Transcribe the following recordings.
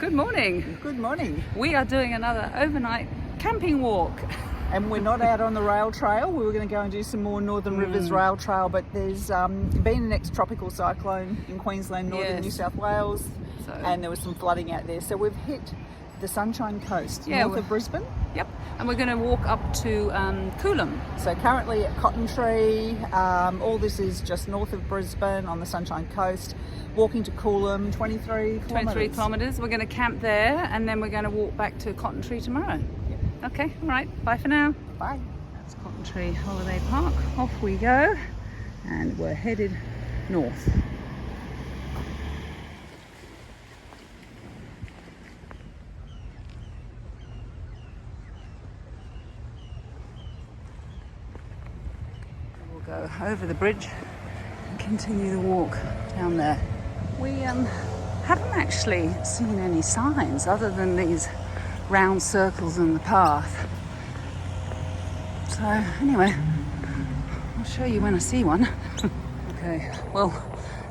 Good morning. Good morning. We are doing another overnight camping walk. And we're not out on the rail trail. We were going to go and do some more Northern Rivers rail trail, but there's been an ex-tropical cyclone in Queensland, northern New South Wales, and there was some flooding out there. So we've hit the Sunshine Coast, north of Brisbane. Yep, and we're going to walk up to Coolum. So currently at Cotton Tree, all this is just north of Brisbane on the Sunshine Coast. Walking to Coolum, 23 kilometres. We're going to camp there and then we're going to walk back to Cotton Tree tomorrow. Yep. Okay, all right, bye for now. Bye. That's Cotton Tree Holiday Park. Off we go and we're headed north. We'll go over the bridge and continue the walk down there. We haven't actually seen any signs other than these round circles in the path. So anyway, I'll show you when I see one. Okay, well,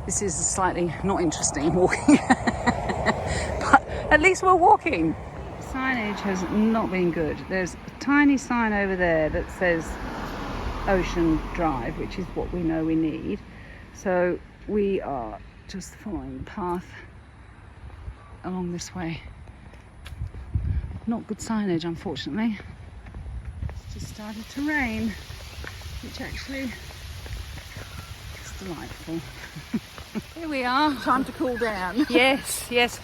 this is slightly not interesting walking, but at least we're walking. Signage has not been good. There's a tiny sign over there that says Ocean Drive, which is what we know we need. So we are just following the path along this way. Not good signage, unfortunately. It's just started to rain, which actually is delightful. Here we are. Time to cool down. Yes. It's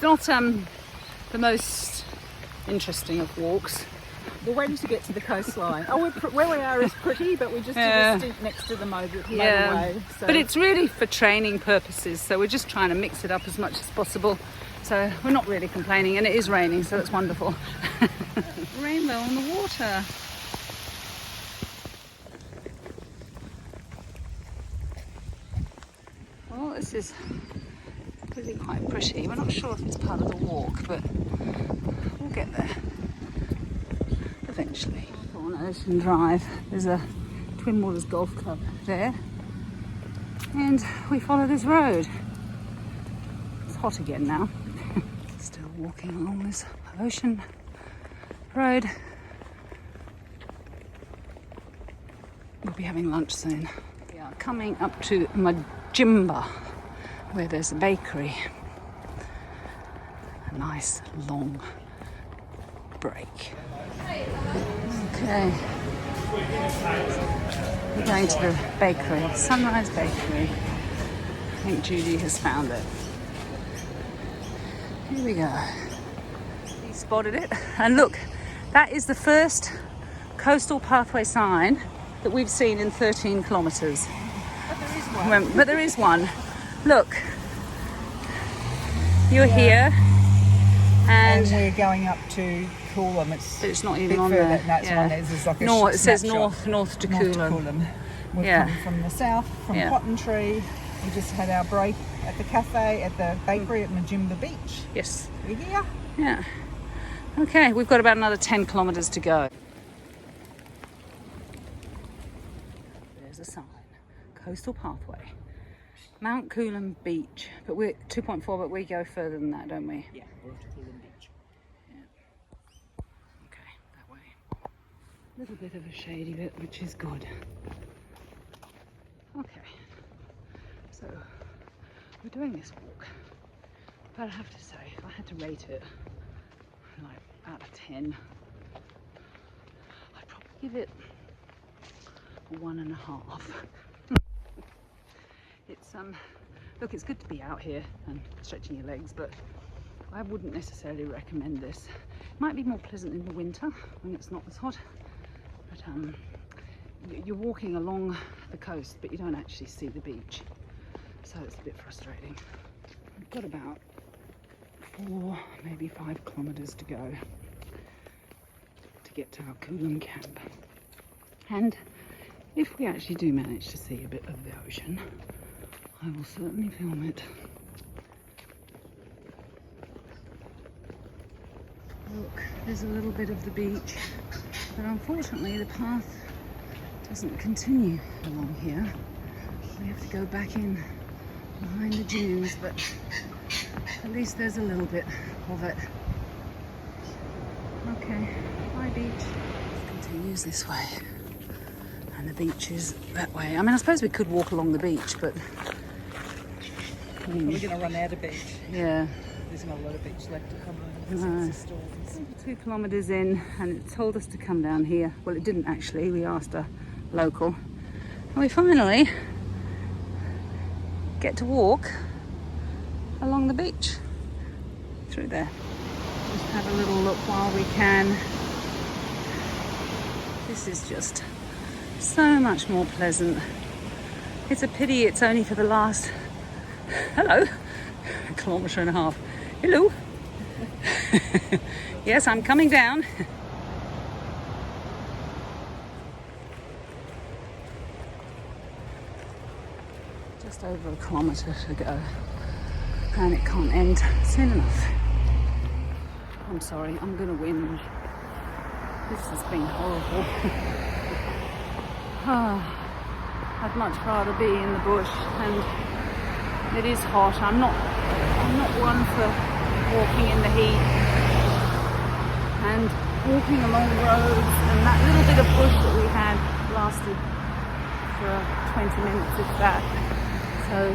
not the most interesting of walks. We're waiting to get to the coastline. Where we are is pretty, but we just did a stint next to the motorway. So. But it's really for training purposes, so we're just trying to mix it up as much as possible. So we're not really complaining, and it is raining, so that's wonderful. Rainbow on the water. Well, this is really quite pretty. We're not sure if it's part of the walk, but we'll get there eventually. On Ocean Drive, there's a Twin Waters Golf Club there, and we follow this road. It's hot again now. Still walking along this ocean road. We'll be having lunch soon. We are coming up to Majimba, where there's a bakery. A nice long break. Okay, we're going to the bakery, Sunrise Bakery. I think Judy has found it. Here we go. He spotted it, and look, that is the first coastal pathway sign that we've seen in 13 kilometres. But there is one. Look, you're here, and we're going up to Coolum. It's not even on there. There's like a it says north to Coolum. We've come from the south, from Cotton Tree. We just had our break at the cafe, at the bakery at Majimba Beach. Yes. We're here. Yeah. Okay, we've got about another 10 kilometres to go. There's a sign. Coastal pathway. Mount Coolum Beach. But we're 2.4, but we go further than that, don't we? Yeah, we're off to Coolum Beach. Okay, that way. A little bit of a shady bit, which is good. Okay, so we're doing this walk, but I have to say, if I had to rate it, like out of 10, I'd probably give it a 1.5. It's look, it's good to be out here and stretching your legs, but I wouldn't necessarily recommend this. It might be more pleasant in the winter when it's not as hot, but you're walking along the coast, but you don't actually see the beach, so it's a bit frustrating. We've got about 4, maybe 5 kilometres to go to get to our Coolum camp, and if we actually do manage to see a bit of the ocean, I will certainly film it. Look, there's a little bit of the beach, but unfortunately the path doesn't continue along here. We have to go back in behind the dunes, but At least there's a little bit of it. Okay, bye beach. It continues this way. And the beach is that way. I mean, I suppose we could walk along the beach, but... We're going to run out of beach. Yeah. There's not a lot of beach left to come on. No. 2 kilometres in, and it told us to come down here. Well, it didn't actually. We asked a local. And we finally get to walk along the beach through there. Just have a little look while we can. This is just so much more pleasant. It's a pity it's only for the last, hello, 1.5 kilometres. Hello. Yes, I'm coming down. Just over 1 kilometre to go, and it can't end soon enough. I'm sorry, I'm gonna whinge. This has been horrible. I'd much rather be in the bush, and it is hot. I'm not one for walking in the heat and walking along roads, and that little bit of bush that we had lasted for 20 minutes, if that. So,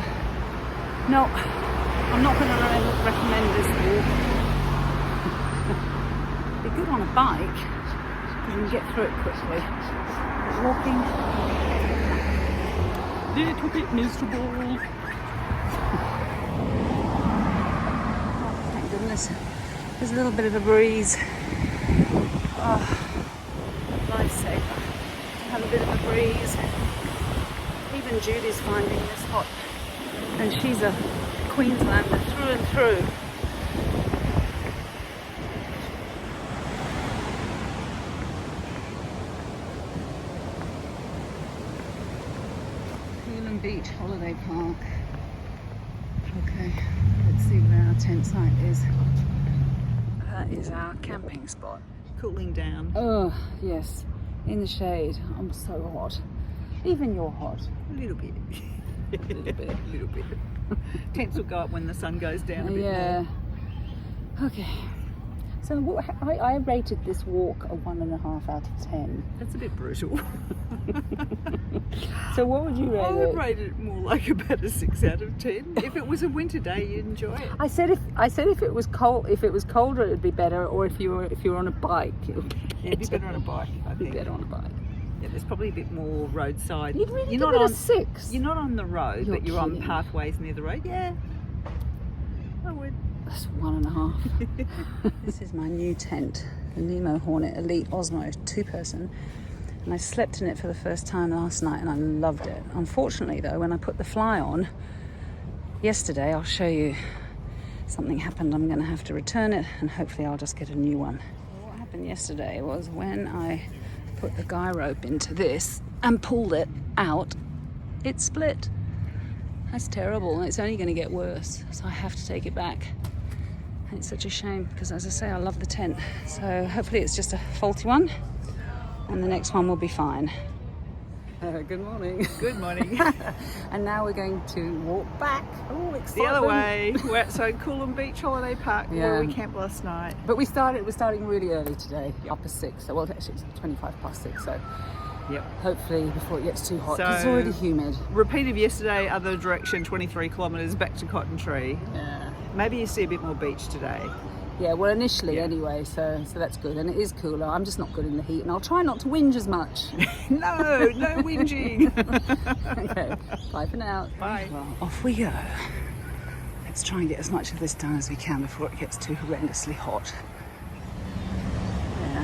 no, I'm not going to recommend this walk. Be good on a bike, because you can get through it quickly. But walking, little bit miserable. Thank goodness. There's a little bit of a breeze. Oh, lifesaver. Have a bit of a breeze. Even Judy's finding this hot. And she's a Queenslander through and through. Coolum Beach Holiday Park. Okay, let's see where our tent site is. That is our camping spot. Cooling down. Oh, yes, in the shade. I'm so hot. Even you're hot. A little bit. A little bit. A little bit. Tents will go up when the sun goes down a bit Yeah. more. Okay. So I rated this walk a 1.5 out of 10. That's a bit brutal. So what would you rate I it? would rate it more like about a 6 out of 10. If it was a winter day, you'd enjoy it. I said if it was cold, if it was colder, it'd be better. Or if you were on a bike, it would be better. It'd be better on a bike, I It'd be think. better on a bike. Yeah, there's probably a bit more roadside. You'd really you're give not it on a 6. You're not on the road, You're but you're on kidding. pathways near the road. Yeah, I would. That's 1.5. This is my new tent, the Nemo Hornet Elite Osmo 2-person, and I slept in it for the first time last night, and I loved it. Unfortunately, though, when I put the fly on yesterday, I'll show you, something happened. I'm going to have to return it, and hopefully I'll just get a new one. What happened yesterday was when I put the guy rope into this and pulled it out, it split. That's terrible, and it's only going to get worse, so I have to take it back. And it's such a shame because, as I say, I love the tent. So hopefully it's just a faulty one, and the next one will be fine. Good morning. Good morning. And now we're going to walk back. Oh, exciting. The other way. We're outside Coolum Beach Holiday Park where we camped last night. But we're starting really early today, up to 6. So, well, actually it's 25 past 6. So Yep. hopefully before it gets too hot, 'cause So- it's already humid. Repeat of yesterday, other direction, 23 kilometres back to Cotton Tree. Yeah. Maybe you see a bit more beach today. Yeah, well, initially Yeah. anyway, so that's good, and it is cooler. I'm just not good in the heat, and I'll try not to whinge as much. No whinging. Okay, bye for now. Bye. Well, off we go. Let's try and get as much of this done as we can before it gets too horrendously hot. Yeah.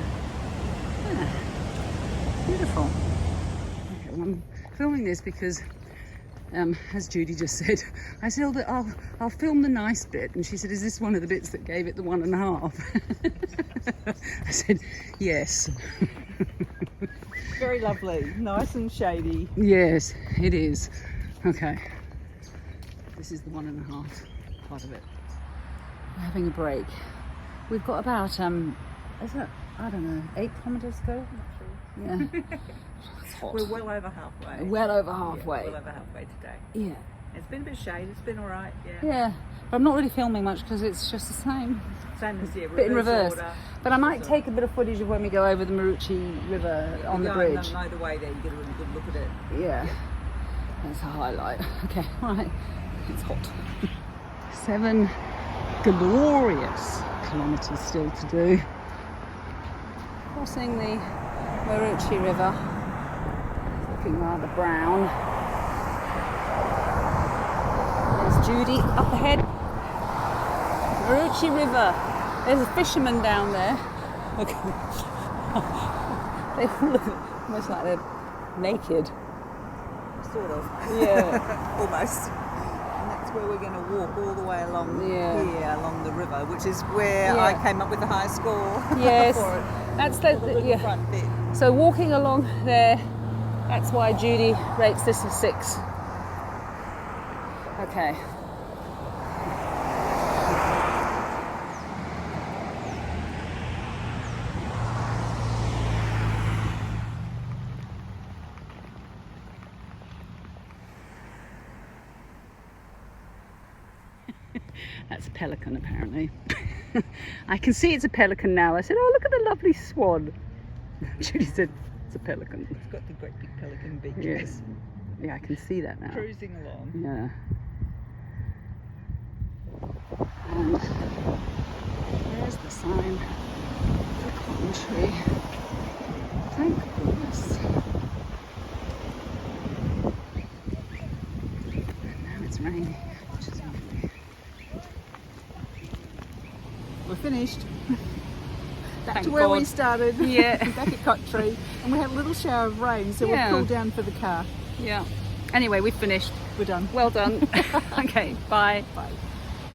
Beautiful. Okay, well, I'm filming this because, as Judy just said, I said, I'll film the nice bit, and she said, is this one of the bits that gave it the 1.5? I said, yes. Very lovely. Nice and shady. Yes, it is. Okay. This is the 1.5 part of it. We're having a break. We've got about, is it, I don't know, 8 kilometres to go? Yeah. It's hot. We're well over halfway. Well over Yeah, halfway. well over halfway today. Yeah. It's been a bit shady. It's been all right. Yeah. Yeah, but I'm not really filming much because it's just the same. Same as Bit in reverse. order. But I might take a bit of footage of when we go over the Marucci River on the bridge. You know the way there, you get a really good look at it. Yeah, that's a highlight. Okay, right. It's hot. 7 glorious kilometres still to do. Crossing the Marucci River. Looking rather brown. There's Judy up ahead. Marucci River. There's a fisherman down there. Look. They look almost like they're naked. Sort of. Yeah. Almost. And that's where we're going to walk all the way along here, along the river, which is where I came up with the high score. Yes. For it. That's The front bit. So walking along there, that's why Judy rates this a 6. Okay. That's a pelican, apparently. I can see it's a pelican now. I said, oh, look at the lovely swan. Judy said, it's a pelican. It's got the great big pelican beak. Yes. Yeah, I can see that now. Cruising along. Yeah. And there's the sign. The cotton tree. Thank goodness. And now it's raining, which is lovely. We're finished. Back Thank to where God. we started. Yeah. Back at Cotton Tree. And we had a little shower of rain, so we're cooled down for the car. Yeah. Anyway, we've finished. We're done. Well done. Okay, bye. Bye.